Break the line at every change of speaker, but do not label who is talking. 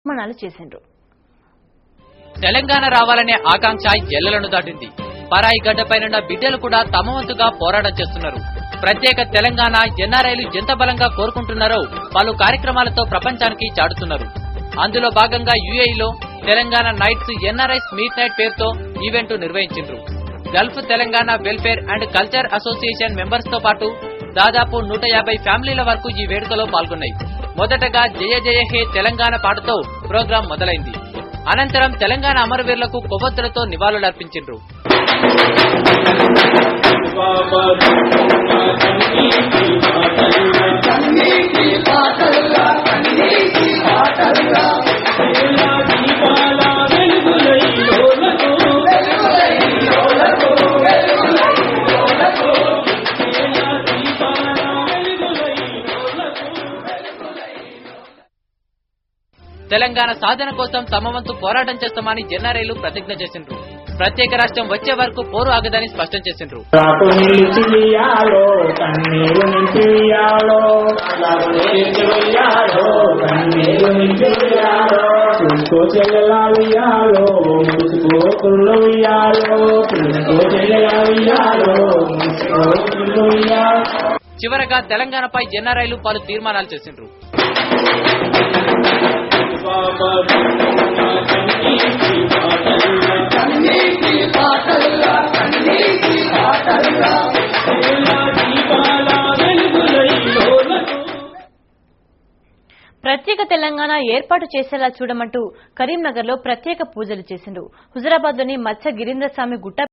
మనాలు చేసిండ్రు.
తెలంగాణ రావాలనే ఆకాంక్ష ఎల్లలను దాటింది. పరాయి గడ్డపైనున్న బిడ్డలు కూడా తమ వంతుగా పోరాటం చేస్తున్నారు. ప్రత్యేక తెలంగాణ ఎన్ఆర్ఐలు ఎంత బలంగా కోరుకుంటున్నారో పలు కార్యక్రమాలతో ప్రపంచానికి చాటుతున్నారు. అందులో భాగంగా యుఏఈలో Telangana nights NRIs meet night పేరుతో ఈవెంట్ నిర్వహించారు. Gulf Telangana welfare and culture association members తో పాటు దాదాపు 150 ఫ్యామిలీల వరకు ఈ వేడుకలో పాల్గొన్నాయి. మొదటగా జయ జయ హే తెలంగాణ పాటతో ప్రోగ్రాం మొదలైంది. అనంతరం తెలంగాణ అమరవీరులకు కొవ్వొత్తులతో నివాళులర్పించారు. తెలంగాణ సాధన కోసం తమ వంతు పోరాటం చేస్తామని ఎన్ఆర్ఐలు ప్రతిజ్ఞ చేసిండ్రు. ప్రత్యేక రాష్ట్రం వచ్చే వరకు పోరు ఆగదని స్పష్టం చేసిండ్రు. చివరగా తెలంగాణపై ఎన్ఆర్ఐలు పలు తీర్మానాలు చేసిండ్రు.
ప్రత్యేక తెలంగాణ ఏర్పాటు చేసేలా చూడమంటూ కరీంనగర్ లో ప్రత్యేక పూజలు చేసిండ్రు. హుజురాబాద్ లోని మత్స్య గిరీంద్రస్వామి గుట్ట